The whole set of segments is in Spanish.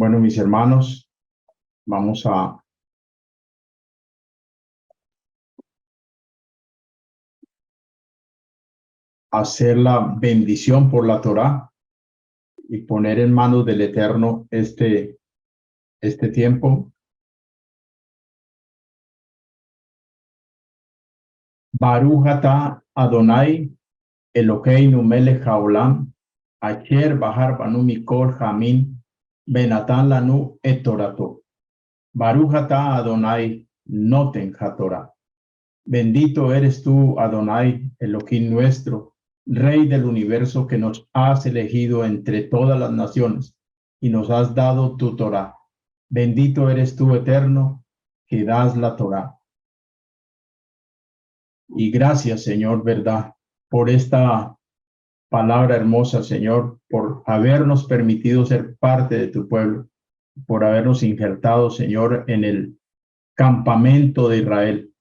Bueno, mis hermanos, vamos a hacer la bendición por la Torá y poner en manos del Eterno este tiempo. Baruch atah Adonai Elokeinu melech haolam asher bahar banu mikol hamin benatan lanu et torato. Baruch atah Adonai noten hatorá. Bendito eres tú, Adonai, Elohim nuestro, Rey del universo, que nos has elegido entre todas las naciones y nos has dado tu Torá. Bendito eres tú, Eterno, que das la Torá. Y gracias, Señor, verdad, por esta palabra hermosa, Señor, por habernos permitido ser parte de tu pueblo, por habernos injertado, Señor, en el campamento de Israel.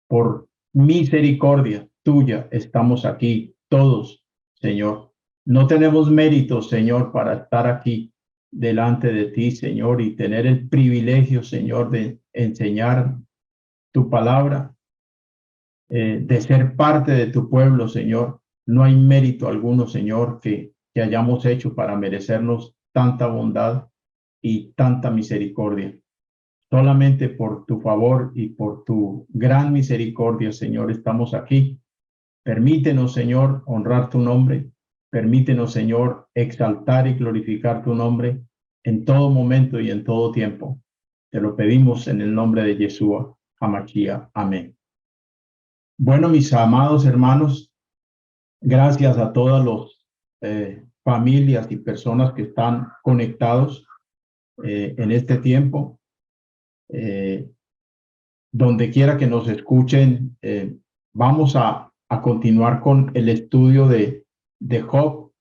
Por misericordia tuya estamos aquí todos, Señor. No tenemos méritos, Señor, para estar aquí delante de ti, Señor, y tener el privilegio, Señor, de enseñar tu palabra, de ser parte de tu pueblo, Señor. No hay mérito alguno, Señor, que hayamos hecho para merecernos tanta bondad y tanta misericordia. Solamente por tu favor y por tu gran misericordia, Señor, estamos aquí. Permítenos, Señor, honrar tu nombre. Permítenos, Señor, exaltar y glorificar tu nombre en todo momento y en todo tiempo. Te lo pedimos en el nombre de Yeshua HaMashiach. Amén. Bueno, mis amados hermanos, gracias a todas las familias y personas que están conectados en este tiempo. Donde quiera que nos escuchen, vamos a continuar con el estudio de Job.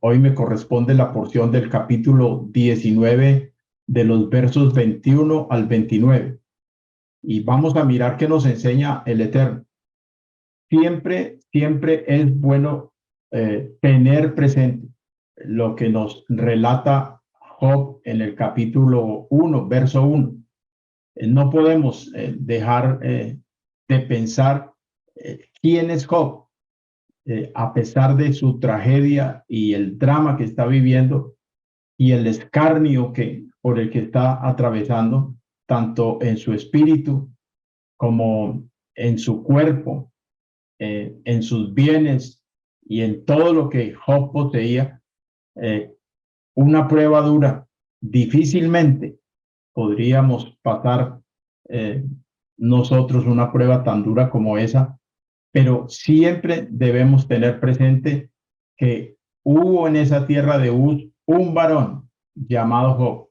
Hoy me corresponde la porción del capítulo 19 de los versos 21 al 29. Y vamos a mirar qué nos enseña el Eterno. Siempre es bueno tener presente lo que nos relata Job en el capítulo 1, verso 1. No podemos dejar de pensar quién es Job, a pesar de su tragedia y el drama que está viviendo y el escarnio por el que está atravesando, tanto en su espíritu como en su cuerpo, en sus bienes y en todo lo que Job poseía. Una prueba dura. Difícilmente podríamos pasar nosotros una prueba tan dura como esa, pero siempre debemos tener presente que hubo en esa tierra de Uz un varón llamado Job,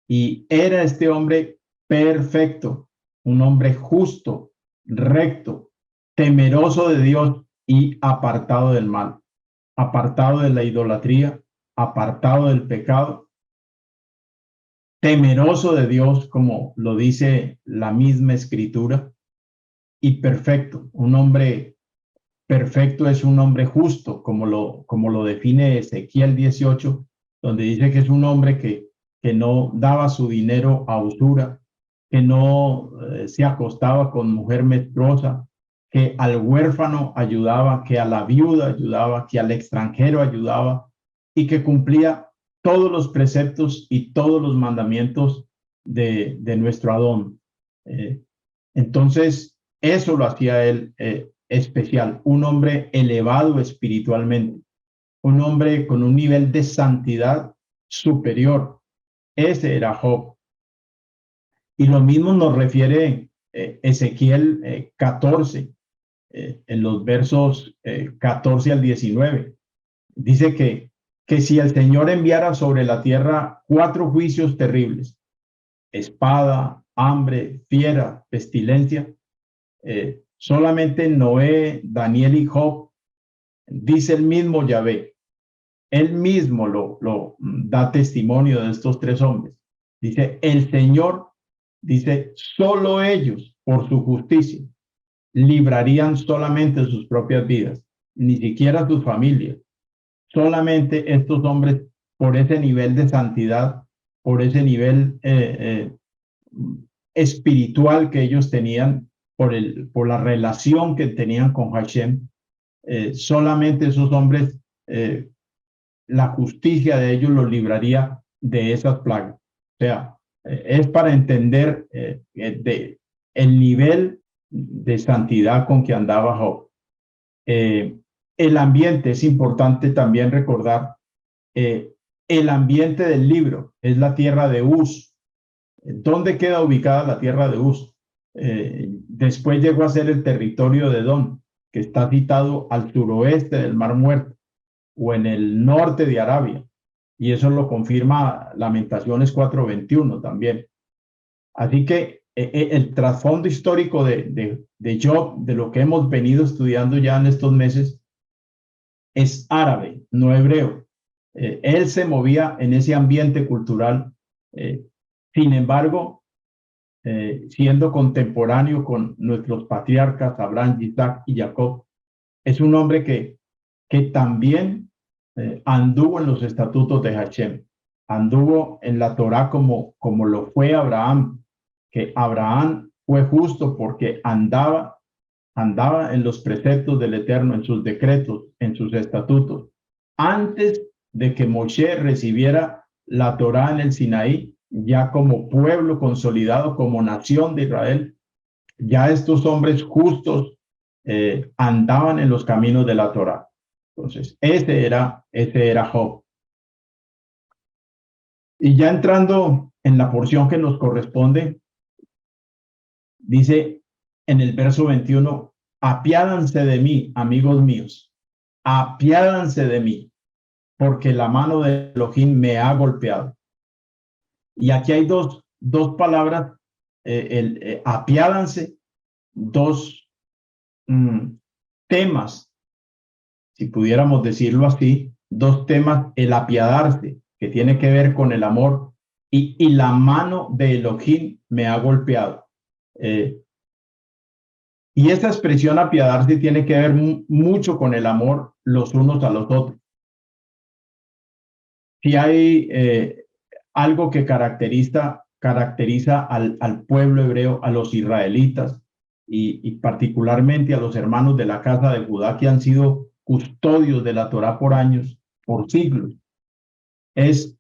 y era este hombre perfecto, un hombre justo, recto, temeroso de Dios y apartado del mal, apartado de la idolatría, apartado del pecado, temeroso de Dios, como lo dice la misma escritura, y perfecto. Un hombre perfecto es un hombre justo, como lo define Ezequiel 18, donde dice que es un hombre que no daba su dinero a usura, que no se acostaba con mujer menstruosa, que al huérfano ayudaba, que a la viuda ayudaba, que al extranjero ayudaba, y que cumplía todos los preceptos y todos los mandamientos de nuestro Adón. Entonces, eso lo hacía él especial, un hombre elevado espiritualmente, un hombre con un nivel de santidad superior. Ese era Job. Y lo mismo nos refiere Ezequiel 14, en los versos 14 al 19. Dice que si el Señor enviara sobre la tierra 4 juicios terribles, espada, hambre, fiera, pestilencia, solamente Noé, Daniel y Job, dice el mismo Yahvé, él mismo lo da testimonio de estos 3 hombres. Dice, el Señor, dice, solo ellos, por su justicia, librarían solamente sus propias vidas, ni siquiera sus familias. Solamente estos hombres, por ese nivel de santidad, por ese nivel espiritual que ellos tenían, por la relación que tenían con Hashem. Solamente esos hombres, la justicia de ellos los libraría de esas plagas. O sea, es para entender el nivel de santidad con que andaba Job. El ambiente es importante también recordar. El ambiente del libro es la tierra de Uz. ¿Dónde queda ubicada la tierra de Uz? Después llegó a ser el territorio de Edom, que está citado al suroeste del Mar Muerto o en el norte de Arabia. Y eso lo confirma Lamentaciones 4:21 también. Así que el trasfondo histórico de Job, de lo que hemos venido estudiando ya en estos meses, es árabe, no hebreo. Él se movía en ese ambiente cultural. Sin embargo, siendo contemporáneo con nuestros patriarcas Abraham, Isaac y Jacob, es un hombre que también anduvo en los estatutos de Hashem, anduvo en la Torá como lo fue Abraham, que Abraham fue justo porque andaba en los preceptos del Eterno, en sus decretos, en sus estatutos. Antes de que Moshe recibiera la Torá en el Sinaí, ya como pueblo consolidado, como nación de Israel, ya estos hombres justos andaban en los caminos de la Torá. Entonces, ese era Job. Y ya entrando en la porción que nos corresponde, dice en el verso 21, apiádanse de mí, amigos míos, apiádanse de mí, porque la mano de Elohim me ha golpeado. Y aquí hay dos palabras, apiádanse, dos temas, si pudiéramos decirlo así, dos temas, el apiadarse, que tiene que ver con el amor, y la mano de Elohim me ha golpeado. Y esa expresión apiadarse tiene que ver mucho con el amor los unos a los otros. Si hay algo que caracteriza al pueblo hebreo, a los israelitas y particularmente a los hermanos de la casa de Judá que han sido custodios de la Torá por años, por siglos, es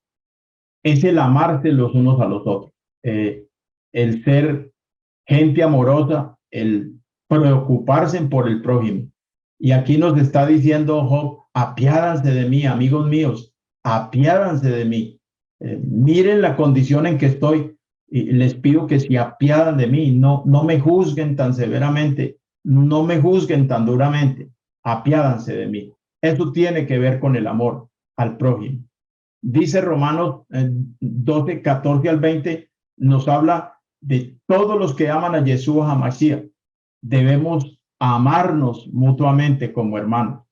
el amarse los unos a los otros, el ser gente amorosa, el preocuparse por el prójimo. Y aquí nos está diciendo Job, apiádanse de mí, amigos míos, apiádanse de mí. Miren la condición en que estoy y les pido que se apiadan de mí, no me juzguen tan severamente, no me juzguen tan duramente, apiádanse de mí. Eso tiene que ver con el amor al prójimo. Dice Romanos 12, 14 al 20, nos habla de todos los que aman a Yeshua HaMashiach. Debemos amarnos mutuamente como hermanos.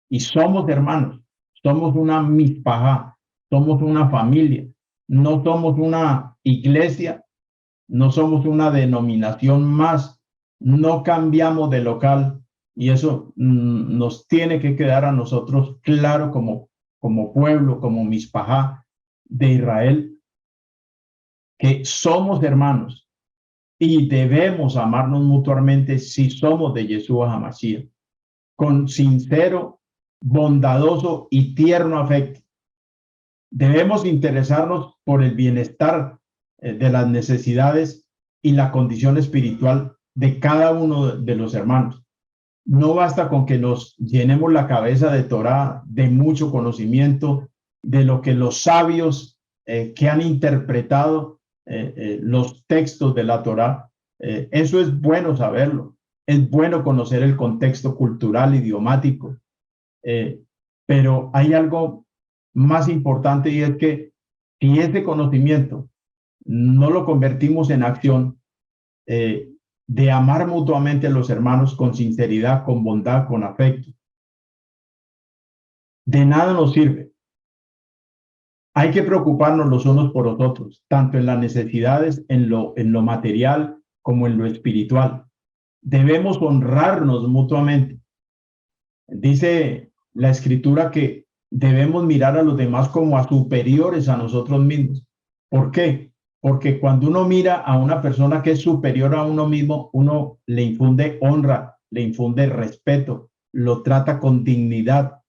Y somos hermanos, somos una mispajá, somos una familia, no somos una iglesia, no somos una denominación más, no cambiamos de local y eso nos tiene que quedar a nosotros claro como pueblo, como mispajá de Israel, que somos hermanos y debemos amarnos mutuamente si somos de Yeshua HaMashiach, con sincero, bondadoso y tierno afecto. Debemos interesarnos por el bienestar de las necesidades y la condición espiritual de cada uno de los hermanos. No basta con que nos llenemos la cabeza de Torá, de mucho conocimiento, de lo que los sabios que han interpretado los textos de la Torá. Eso es bueno saberlo. Es bueno conocer el contexto cultural, idiomático. Pero hay algo más importante y es que si ese conocimiento no lo convertimos en acción, de amar mutuamente a los hermanos con sinceridad, con bondad, con afecto, de nada nos sirve. Hay que preocuparnos los unos por los otros, tanto en las necesidades, en lo material como en lo espiritual. Debemos honrarnos mutuamente. Dice la Escritura que debemos mirar a los demás como a superiores a nosotros mismos. ¿Por qué? Porque cuando uno mira a una persona que es superior a uno mismo, uno le infunde honra, le infunde respeto, lo trata con dignidad.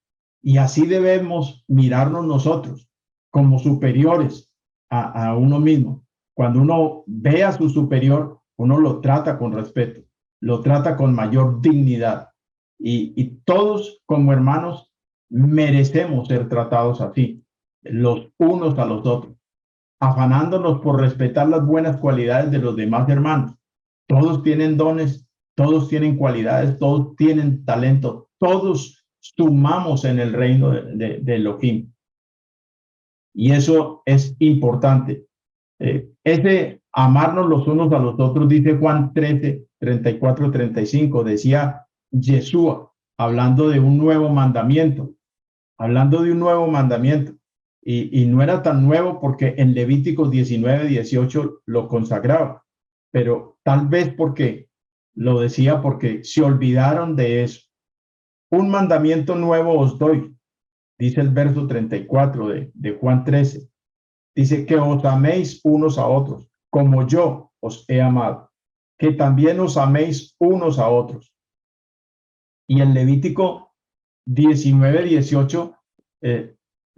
Y así debemos mirarnos nosotros como superiores a uno mismo. Cuando uno ve a su superior, uno lo trata con respeto, lo trata con mayor dignidad. Y todos como hermanos merecemos ser tratados así, los unos a los otros, afanándonos por respetar las buenas cualidades de los demás hermanos. Todos tienen dones, todos tienen cualidades, todos tienen talento, todos sumamos en el reino de Elohim. Y eso es importante. Ese amarnos los unos a los otros, dice Juan 13, 34, 35, decía Yeshua, hablando de un nuevo mandamiento, hablando de un nuevo mandamiento. Y no era tan nuevo porque en Levíticos 19, 18 lo consagraba, pero tal vez porque lo decía porque se olvidaron de eso. Un mandamiento nuevo os doy, dice el verso 34 de Juan 13. Dice que os améis unos a otros, como yo os he amado, que también os améis unos a otros. Y en Levítico 19, 18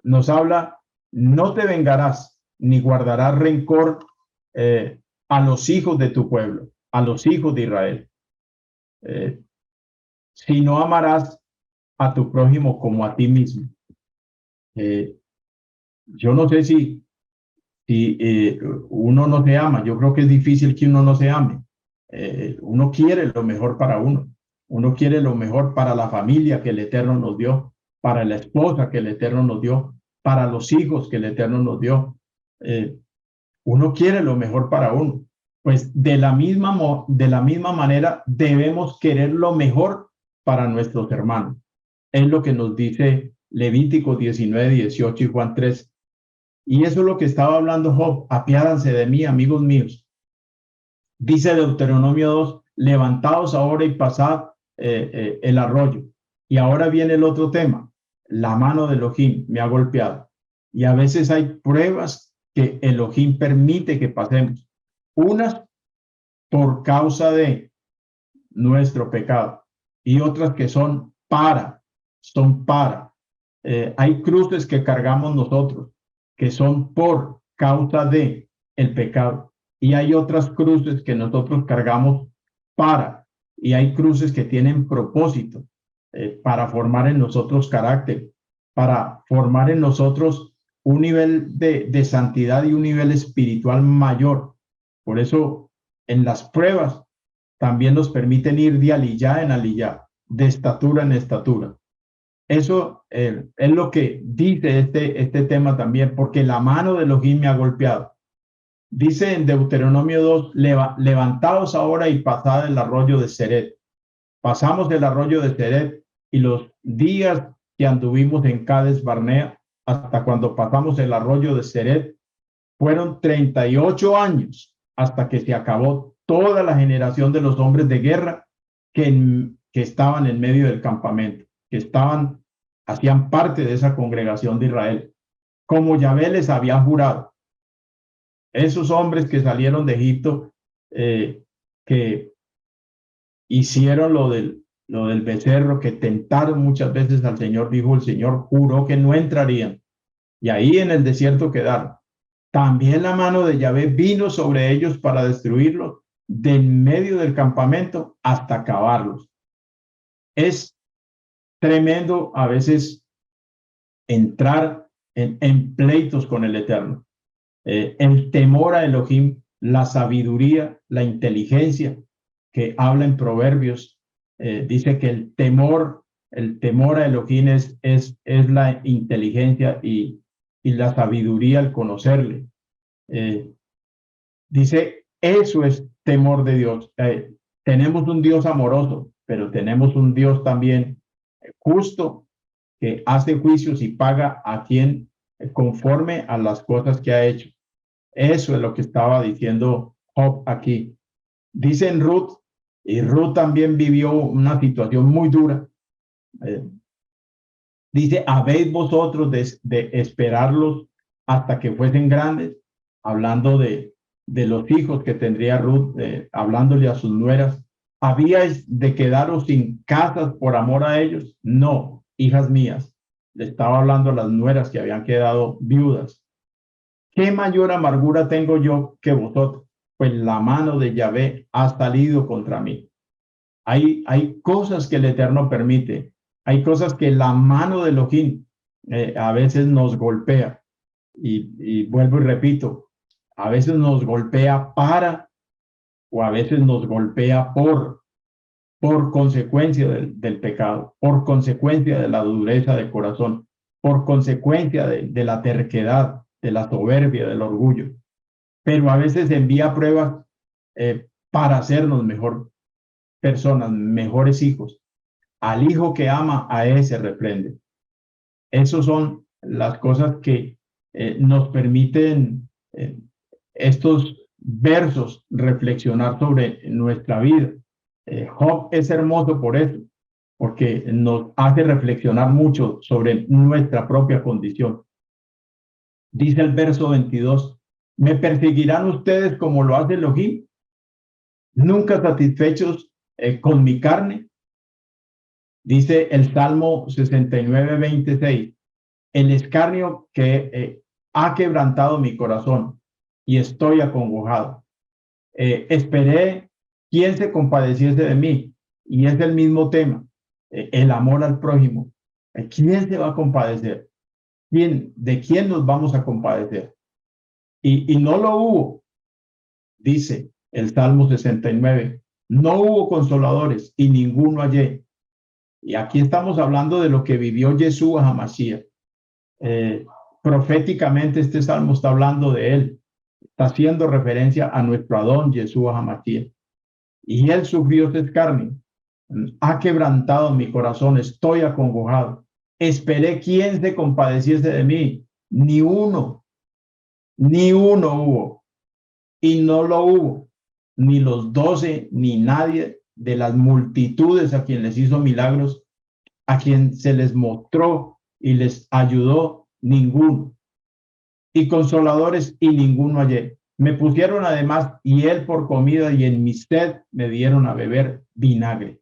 nos habla, no te vengarás ni guardarás rencor a los hijos de tu pueblo, a los hijos de Israel, sino amarás a tu prójimo como a ti mismo. Yo no sé si uno no se ama. Yo creo que es difícil que uno no se ame. Uno quiere lo mejor para uno. Uno quiere lo mejor para la familia que el Eterno nos dio, para la esposa que el Eterno nos dio, para los hijos que el Eterno nos dio. Uno quiere lo mejor para uno. Pues de la misma manera debemos querer lo mejor para nuestros hermanos. Es lo que nos dice Levítico 19, 18 y Juan 3. Y eso es lo que estaba hablando Job. Apiádanse de mí, amigos míos. Dice Deuteronomio 2, levantaos ahora y pasad el arroyo. Y ahora viene el otro tema. La mano de Elohim me ha golpeado. Y a veces hay pruebas que Elohim permite que pasemos. Unas por causa de nuestro pecado y otras que son para. Hay cruces que cargamos nosotros que son por causa de el pecado. Y hay otras cruces que nosotros cargamos para. Y hay cruces que tienen propósito para formar en nosotros carácter, para formar en nosotros un nivel de santidad y un nivel espiritual mayor. Por eso en las pruebas también nos permiten ir de aliyá en aliyá, de estatura en estatura. Eso es lo que dice este tema también, porque la mano de Elohim me ha golpeado. Dice en Deuteronomio 2, levantaos ahora y pasad el arroyo de Seret. Pasamos el arroyo de Seret y los días que anduvimos en Cades Barnea, hasta cuando pasamos el arroyo de Seret, fueron 38 años hasta que se acabó toda la generación de los hombres de guerra que estaban en medio del campamento, que hacían parte de esa congregación de Israel, como Yahvé les había jurado. Esos hombres que salieron de Egipto, que hicieron lo del becerro, que tentaron muchas veces al Señor, dijo el Señor, juró que no entrarían, y ahí en el desierto quedaron. También la mano de Yahvé vino sobre ellos para destruirlos del medio del campamento hasta acabarlos. Es tremendo a veces entrar en pleitos con el Eterno. El temor a Elohim, la sabiduría, la inteligencia que habla en Proverbios, dice que el temor a Elohim es la inteligencia y la sabiduría al conocerle. Dice, eso es temor de Dios. Tenemos un Dios amoroso, pero tenemos un Dios también justo que hace juicios y paga a quien conforme a las cosas que ha hecho. Eso es lo que estaba diciendo Job aquí. Dice en Ruth, y Ruth también vivió una situación muy dura. Dice, ¿habéis vosotros de esperarlos hasta que fuesen grandes? hablando de los hijos que tendría Ruth, hablándole a sus nueras. ¿Habíais de quedaros sin casas por amor a ellos? No, hijas mías. Le estaba hablando a las nueras que habían quedado viudas. ¿Qué mayor amargura tengo yo que vosotros? Pues la mano de Yahvé ha salido contra mí. Hay cosas que el Eterno permite. Hay cosas que la mano de Elohim a veces nos golpea. Y vuelvo y repito, a veces nos golpea para o a veces nos golpea por consecuencia del pecado, por consecuencia de la dureza de corazón, por consecuencia de la terquedad, de la soberbia, del orgullo. Pero a veces envía pruebas para hacernos mejor personas, mejores hijos. Al hijo que ama, a ese reprende. Esas son las cosas que nos permiten estos versos reflexionar sobre nuestra vida. Job es hermoso por eso, porque nos hace reflexionar mucho sobre nuestra propia condición. Dice el verso 22, ¿me perseguirán ustedes como lo hace Elohim? ¿Nunca satisfechos con mi carne? Dice el Salmo 69, 26, el escarnio que ha quebrantado mi corazón y estoy acongojado. Esperé quién se compadeciese de mí, y es el mismo tema, el amor al prójimo. ¿Quién se va a compadecer? ¿De quién nos vamos a compadecer? Y no lo hubo, dice el Salmo 69. No hubo consoladores y ninguno hallé. Y aquí estamos hablando de lo que vivió Yeshua HaMashiach. Proféticamente este salmo está hablando de él, está haciendo referencia a nuestro Adón Yeshua HaMashiach. Y él sufrió ese escarnio, ha quebrantado mi corazón, estoy acongojado. Esperé quién se compadeciese de mí, ni uno hubo, y no lo hubo, ni los 12, ni nadie de las multitudes a quien les hizo milagros, a quien se les mostró y les ayudó, ninguno. Y consoladores, y ninguno hallé. Me pusieron además hiel por comida, y en mi sed me dieron a beber vinagre.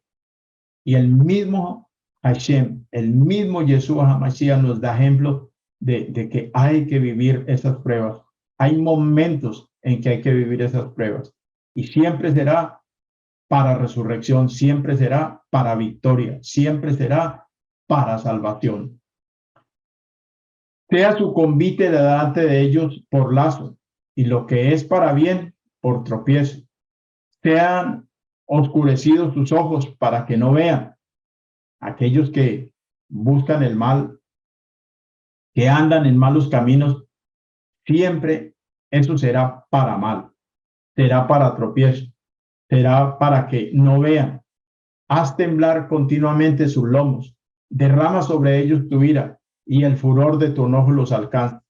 Y el mismo Hashem, el mismo Yeshua HaMashiach nos da ejemplo de que hay que vivir esas pruebas. Hay momentos en que hay que vivir esas pruebas. Y siempre será para resurrección, siempre será para victoria, siempre será para salvación. Sea su convite delante de ellos por lazo, y lo que es para bien por tropiezo. Sean oscurecidos sus ojos para que no vean. Aquellos que buscan el mal, que andan en malos caminos, siempre eso será para mal, será para tropiezo, será para que no vean. Haz temblar continuamente sus lomos, derrama sobre ellos tu ira, y el furor de tu enojo los alcanza.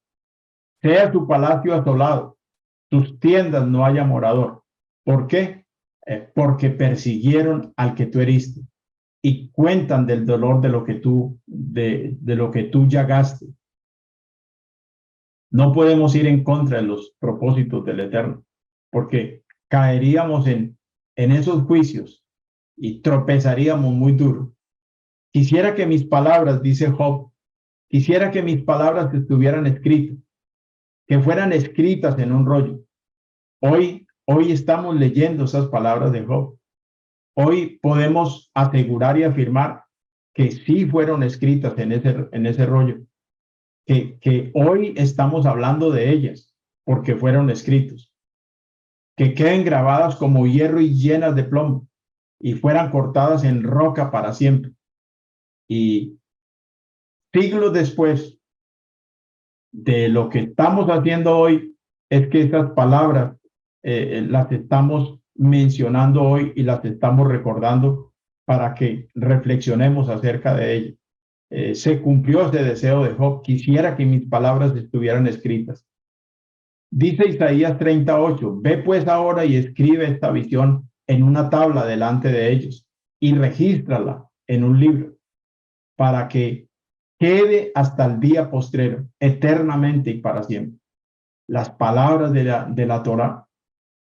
Sea tu palacio asolado, tus tiendas no haya morador. ¿Por qué? Porque persiguieron al que tú heriste y cuentan del dolor de lo que tú llagaste. No podemos ir en contra de los propósitos del Eterno, porque caeríamos en esos juicios y tropezaríamos muy duro. Quisiera que mis palabras, dice Job, quisiera que mis palabras estuvieran escritas, que fueran escritas en un rollo. Hoy estamos leyendo esas palabras de Job. Hoy podemos asegurar y afirmar que sí fueron escritas en ese rollo, que hoy estamos hablando de ellas porque fueron escritos, que queden grabadas como hierro y llenas de plomo y fueran cortadas en roca para siempre. Y siglos después de lo que estamos haciendo hoy, es que esas palabras las estamos mencionando hoy y las estamos recordando para que reflexionemos acerca de ellas. Se cumplió ese deseo de Job. Quisiera que mis palabras estuvieran escritas. Dice Isaías 38, ve pues ahora y escribe esta visión en una tabla delante de ellos y regístrala en un libro para que quede hasta el día postrero, eternamente y para siempre. las palabras de la Torá,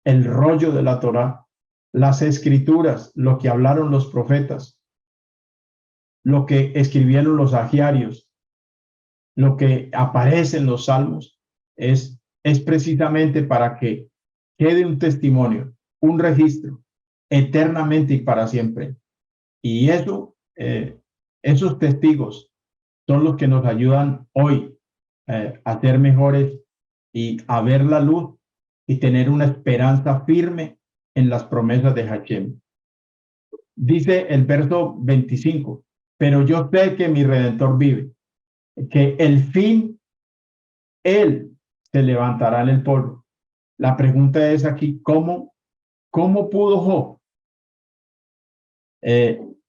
el rollo de la Torá, las escrituras, lo que hablaron los profetas, lo que escribieron los agiarios, lo que aparece en los salmos, es precisamente para que quede un testimonio, un registro, eternamente y para siempre. Y eso, esos testigos son los que nos ayudan hoy a ser mejores y a ver la luz y tener una esperanza firme en las promesas de Hashem. Dice el verso 25, pero yo sé que mi Redentor vive, que el fin, Él se levantará en el polvo. La pregunta es aquí, ¿cómo pudo Job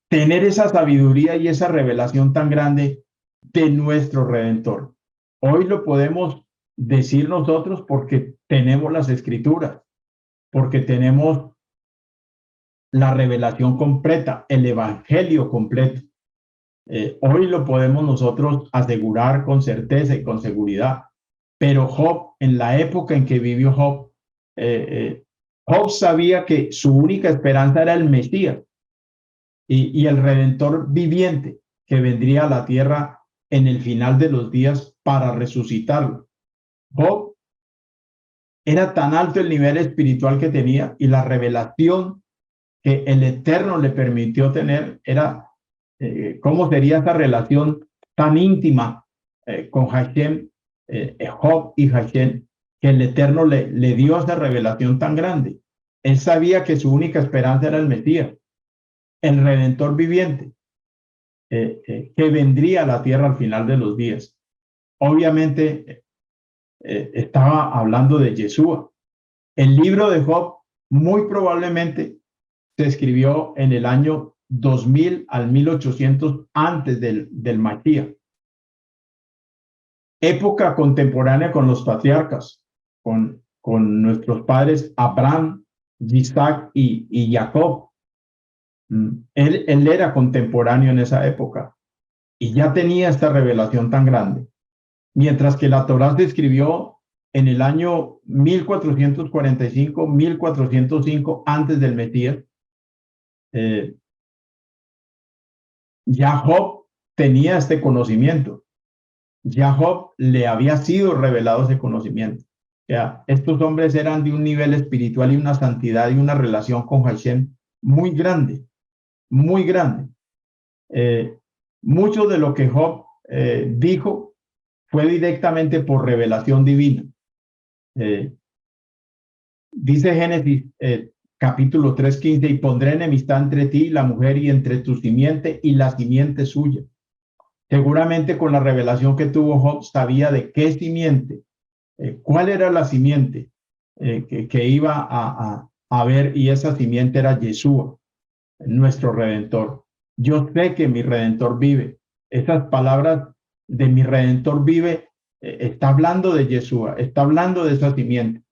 tener esa sabiduría y esa revelación tan grande de nuestro Redentor? Hoy lo podemos decir nosotros porque tenemos las escrituras, porque tenemos la revelación completa, el evangelio completo. Hoy lo podemos nosotros asegurar con certeza y con seguridad. Pero Job, en la época en que vivió Job, Job sabía que su única esperanza era el Mesías y el Redentor viviente que vendría a la tierra en el final de los días para resucitarlo. Job era tan alto el nivel espiritual que tenía y la revelación que el Eterno le permitió tener era cómo sería esa relación tan íntima con Hashem, Job y Hashem, que el Eterno le dio esa revelación tan grande. Él sabía que su única esperanza era el Mesías, el Redentor viviente, que vendría a la tierra al final de los días. Obviamente estaba hablando de Yeshua. El libro de Job muy probablemente se escribió en el año 2000 al 1800 antes del Mashiach. Época contemporánea con los patriarcas, con nuestros padres Abraham, Isaac y Jacob. Él era contemporáneo en esa época y ya tenía esta revelación tan grande. Mientras que la Torá se escribió en el año 1445, 1405 antes del Mesías, ya Job tenía este conocimiento. Ya Job le había sido revelado ese conocimiento. O sea, estos hombres eran de un nivel espiritual y una santidad y una relación con Hashem muy grande, muy grande. Mucho de lo que Job dijo fue directamente por revelación divina. Dice Génesis capítulo 3:15, y pondré enemistad entre ti y la mujer y entre tu simiente y la simiente suya. Seguramente con la revelación que tuvo Job sabía de qué simiente, cuál era la simiente que iba a ver, y esa simiente era Yeshua, nuestro Redentor. Yo sé que mi Redentor vive. Esas palabras de mi Redentor vive está hablando de Yeshua, está hablando de esa simiente.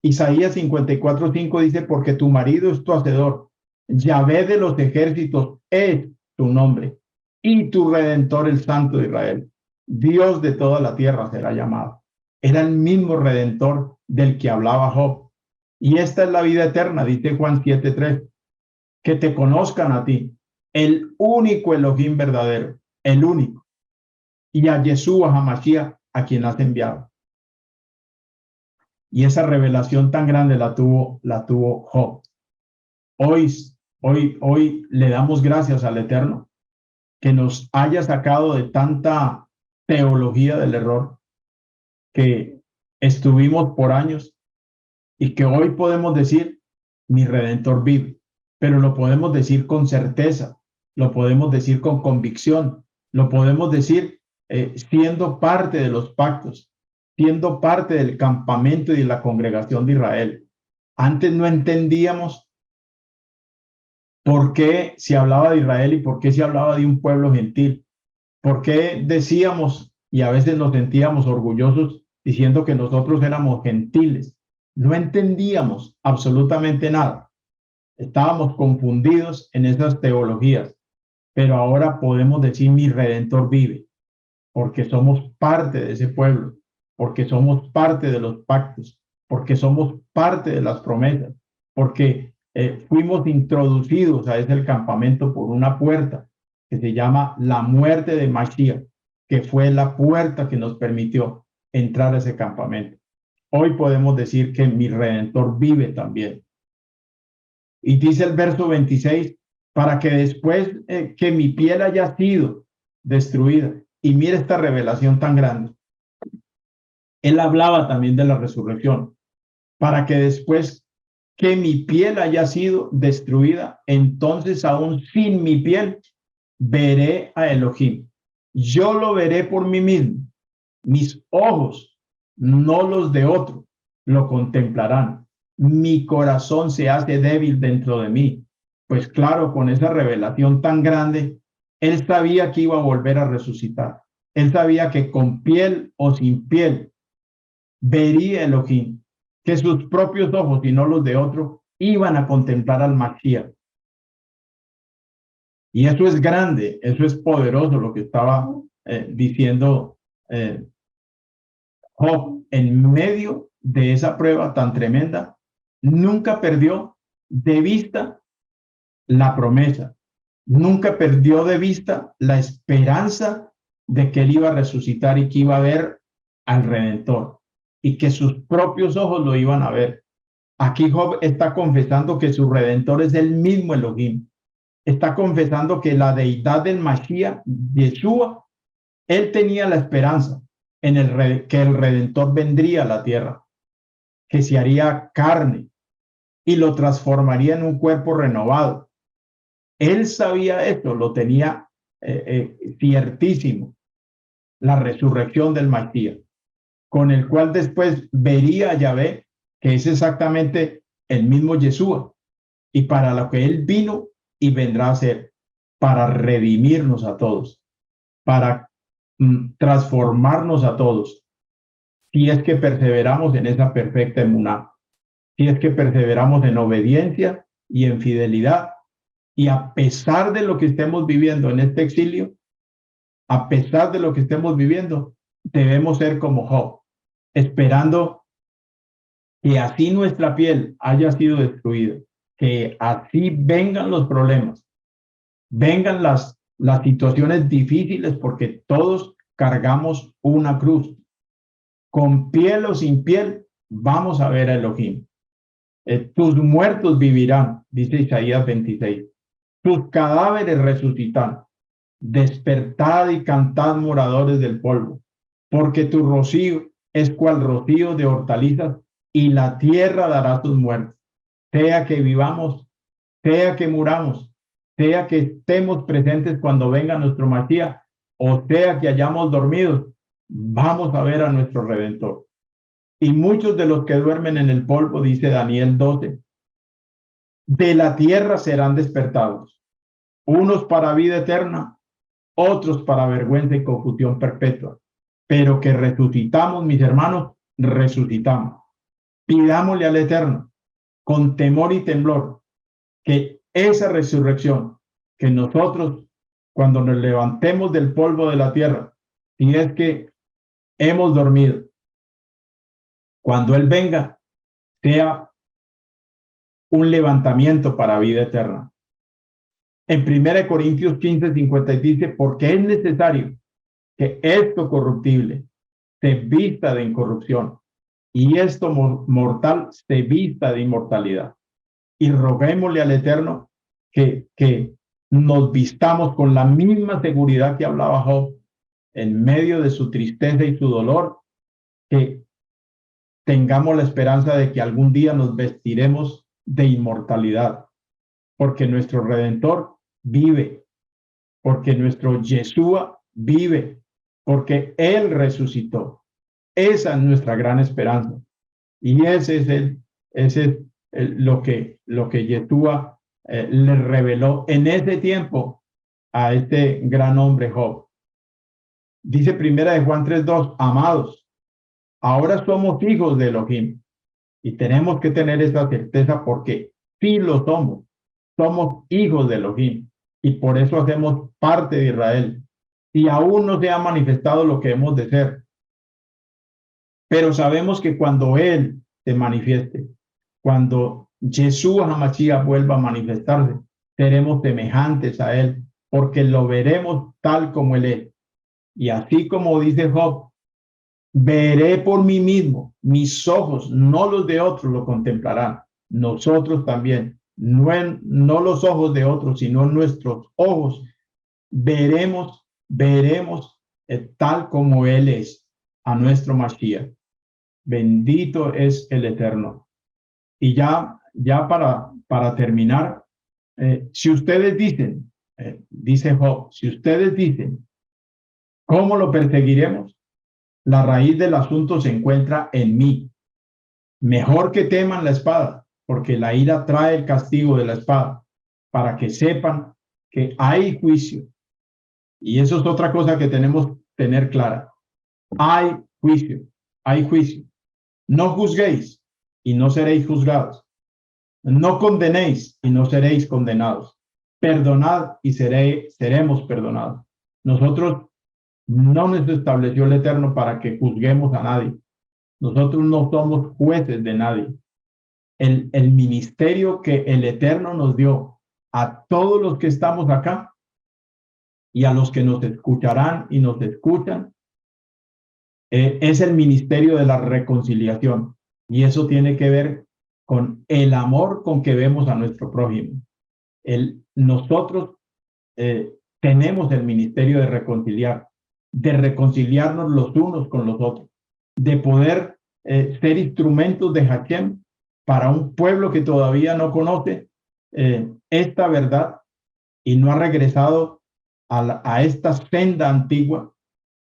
Isaías 54:5 dice, porque tu marido es tu hacedor, Yahvé de los ejércitos es tu nombre, y tu Redentor el Santo de Israel. Dios de toda la tierra será llamado. Era el mismo Redentor del que hablaba Job. Y esta es la vida eterna, dice Juan 7:3, que te conozcan a ti, el único Elohim verdadero, el único, y a Yeshua HaMashiach, a quien has enviado. Y esa revelación tan grande la tuvo Job. Hoy le damos gracias al Eterno que nos haya sacado de tanta teología del error que estuvimos por años y que hoy podemos decir, mi Redentor vive, pero lo podemos decir con certeza, lo podemos decir con convicción, lo podemos decir siendo parte de los pactos, siendo parte del campamento y de la congregación de Israel. Antes no entendíamos por qué se hablaba de Israel y por qué se hablaba de un pueblo gentil. ¿Por qué decíamos y a veces nos sentíamos orgullosos diciendo que nosotros éramos gentiles? No entendíamos absolutamente nada. Estábamos confundidos en esas teologías, pero ahora podemos decir mi Redentor vive, porque somos parte de ese pueblo, porque somos parte de los pactos, porque somos parte de las promesas, porque fuimos introducidos a ese campamento por una puerta que se llama la muerte de Mashiach, que fue la puerta que nos permitió entrar a ese campamento. Hoy podemos decir que mi Redentor vive también. Y dice el verso 26, para que después que mi piel haya sido destruida, y mire esta revelación tan grande, él hablaba también de la resurrección, para que después que mi piel haya sido destruida, entonces aún sin mi piel veré a Elohim. Yo lo veré por mí mismo. Mis ojos, no los de otro, lo contemplarán. Mi corazón se hace débil dentro de mí. Pues claro, con esa revelación tan grande, él sabía que iba a volver a resucitar. Él sabía que con piel o sin piel vería Elohim, que sus propios ojos y no los de otro iban a contemplar al Mashiach. Y eso es grande, eso es poderoso lo que estaba diciendo Job en medio de esa prueba tan tremenda. Nunca perdió de vista la promesa, nunca perdió de vista la esperanza de que él iba a resucitar y que iba a ver al Redentor y que sus propios ojos lo iban a ver. Aquí Job está confesando que su Redentor es el mismo Elohim. Está confesando que la deidad del Mashiach, Yeshua, él tenía la esperanza en que el Redentor vendría a la tierra, que se haría carne y lo transformaría en un cuerpo renovado. Él sabía esto, lo tenía ciertísimo, la resurrección del Mashiach, con el cual después vería a Yahvé, que es exactamente el mismo Yeshua, y para lo que él vino y vendrá a ser, para redimirnos a todos, para transformarnos a todos, si es que perseveramos en esa perfecta emuná, si es que perseveramos en obediencia y en fidelidad, y a pesar de lo que estemos viviendo en este exilio, a pesar de lo que estemos viviendo, debemos ser como Job, esperando que así nuestra piel haya sido destruida, que así vengan los problemas, vengan las situaciones difíciles, porque todos cargamos una cruz. Con piel o sin piel, vamos a ver a Elohim. Tus muertos vivirán, dice Isaías 26. Tus cadáveres resucitan. Despertad y cantad, moradores del polvo, porque tu rocío es cual rocío de hortalizas, y la tierra dará tus muertos. Sea que vivamos, sea que muramos, sea que estemos presentes cuando venga nuestro Mashiach, o sea que hayamos dormido, vamos a ver a nuestro Redentor. Y muchos de los que duermen en el polvo, dice Daniel 12, de la tierra serán despertados, unos para vida eterna, otros para vergüenza y confusión perpetua. Pero que resucitamos, mis hermanos, resucitamos. Pidámosle al Eterno, con temor y temblor, que esa resurrección, que nosotros, cuando nos levantemos del polvo de la tierra, si es que hemos dormido, cuando Él venga, sea un levantamiento para vida eterna. En 1 Corintios 15:50 dice, porque es necesario que esto corruptible se vista de incorrupción y esto mortal se vista de inmortalidad. Y roguémosle al Eterno que nos vistamos con la misma seguridad que hablaba Job en medio de su tristeza y su dolor, que tengamos la esperanza de que algún día nos vestiremos de inmortalidad, porque nuestro Redentor vive, porque nuestro Yeshua vive, porque Él resucitó. Esa es nuestra gran esperanza. Y ese es lo que Yeshua le reveló en ese tiempo a este gran hombre Job. Dice primera de Juan 3:2, amados, ahora somos hijos de Elohim y tenemos que tener esa certeza porque sí lo somos hijos de Elohim y por eso hacemos parte de Israel y aún no se ha manifestado lo que hemos de ser. Pero sabemos que cuando Él se manifieste, cuando Jesús HaMashiach vuelva a manifestarse, seremos semejantes a Él, porque lo veremos tal como Él es. Y así como dice Job, veré por mí mismo, mis ojos, no los de otros, lo contemplarán. Nosotros también, no los ojos de otros, sino nuestros ojos, veremos tal como Él es, a nuestro Mashiach. Bendito es el Eterno. Y ya para terminar, si ustedes dicen, dice Job, si ustedes dicen, ¿cómo lo perseguiremos? La raíz del asunto se encuentra en mí. Mejor que teman la espada, porque la ira trae el castigo de la espada, para que sepan que hay juicio. Y eso es otra cosa que tenemos que tener clara. Hay juicio, hay juicio. No juzguéis y no seréis juzgados. No condenéis y no seréis condenados. Perdonad y seremos perdonados. Nosotros no nos estableció el Eterno para que juzguemos a nadie. Nosotros no somos jueces de nadie. El ministerio que el Eterno nos dio a todos los que estamos acá y a los que nos escucharán y nos escuchan, es el ministerio de la reconciliación. Y eso tiene que ver con el amor con que vemos a nuestro prójimo. Nosotros tenemos el ministerio de reconciliar, de reconciliarnos los unos con los otros, de poder ser instrumentos de Hashem para un pueblo que todavía no conoce esta verdad y no ha regresado a esta senda antigua,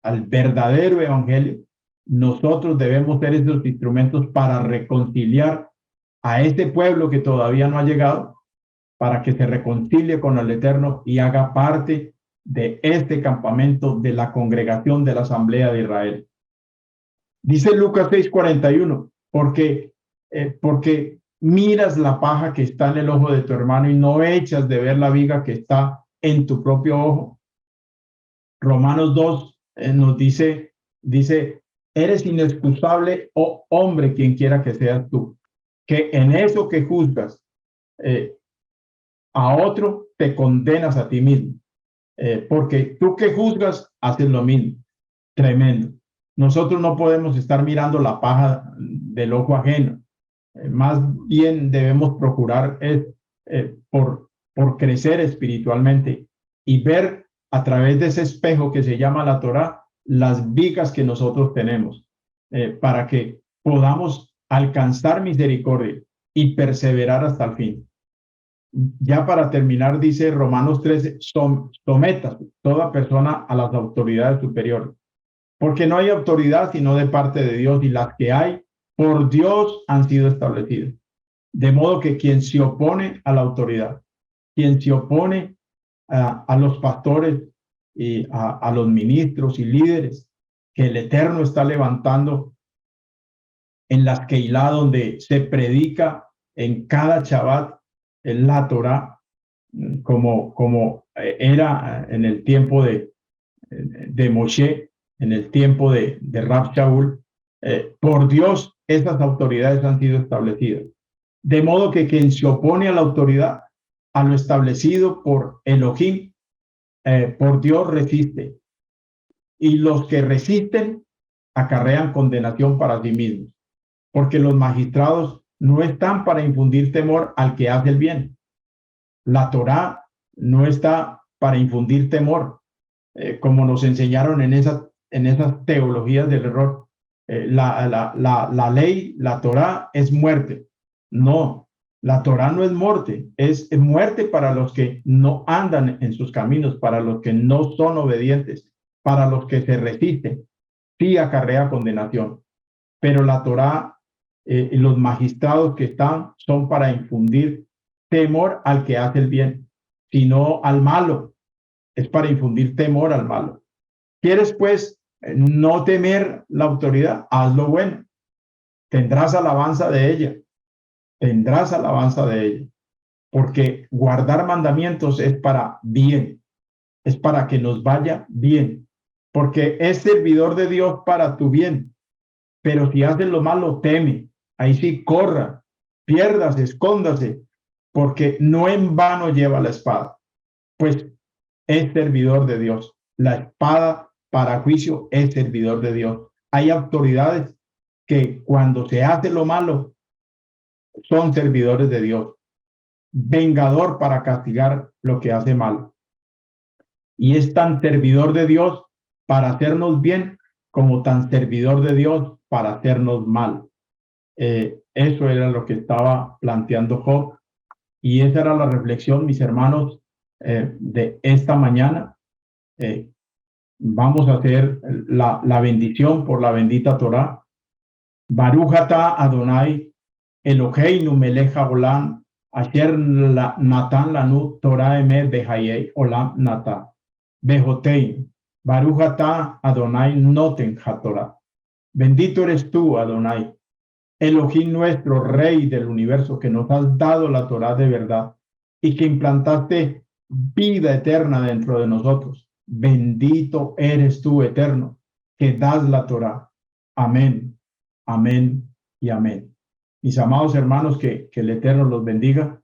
al verdadero evangelio. Nosotros debemos ser esos instrumentos para reconciliar a este pueblo que todavía no ha llegado, para que se reconcilie con el Eterno y haga parte de este campamento de la congregación de la Asamblea de Israel. Dice Lucas 6:41, porque miras la paja que está en el ojo de tu hermano y no echas de ver la viga que está en tu propio ojo. Romanos 2 nos dice, eres inexcusable, oh hombre, quien quiera que seas tú, que en eso que juzgas a otro, te condenas a ti mismo, porque tú que juzgas, haces lo mismo. Tremendo. Nosotros no podemos estar mirando la paja del ojo ajeno. Más bien debemos procurar por crecer espiritualmente y ver a través de ese espejo que se llama la Torá las vigas que nosotros tenemos, para que podamos alcanzar misericordia y perseverar hasta el fin. Ya para terminar, dice Romanos 13, sometas toda persona a las autoridades superiores, porque no hay autoridad sino de parte de Dios, y las que hay por Dios han sido establecidas. De modo que quien se opone a la autoridad, quien se opone a los pastores y a los ministros y líderes que el Eterno está levantando en las Keilah, donde se predica en cada Shabbat en la Torá, como era en el tiempo de Moshe, en el tiempo de Rab Shaul. Por Dios, estas autoridades han sido establecidas. De modo que quien se opone a la autoridad, a lo establecido por Elohim, por Dios resiste. Y los que resisten acarrean condenación para sí mismos, porque los magistrados no están para infundir temor al que hace el bien. La Torá no está para infundir temor, como nos enseñaron en esas teologías del error. La ley, la Torá es muerte. No, la Torá no es muerte, es muerte para los que no andan en sus caminos, para los que no son obedientes, para los que se resisten. Sí acarrea condenación, pero la Torá y los magistrados que están son para infundir temor al que hace el bien, sino al malo. Es para infundir temor al malo. ¿Quieres pues no temer la autoridad? Haz lo bueno. Tendrás alabanza de ella. Tendrás alabanza de ella. Porque guardar mandamientos es para bien. Es para que nos vaya bien. Porque es servidor de Dios para tu bien. pero si hace lo malo, teme. Ahí sí, corra, piérdase, escóndase, porque no en vano lleva la espada, pues es servidor de Dios. La espada para juicio es servidor de Dios. Hay autoridades que cuando se hace lo malo son servidores de Dios, vengador para castigar lo que hace mal. Y es tan servidor de Dios para hacernos bien como tan servidor de Dios para hacernos mal. Eso era lo que estaba planteando Job y esa era la reflexión, mis hermanos, de esta mañana. Vamos a hacer la bendición por la bendita Torá. Baruch atah Adonai Eloheinu melech haolam asher natan lanu Torah emet behayei olam nata behotein Baruch atah Adonai noten hatorah. Bendito eres tú, Adonai, Elohim nuestro, Rey del universo, que nos has dado la Torá de verdad y que implantaste vida eterna dentro de nosotros. Bendito eres tú, eterno, que das la Torá. Amén, amén y amén. Mis amados hermanos, que el Eterno los bendiga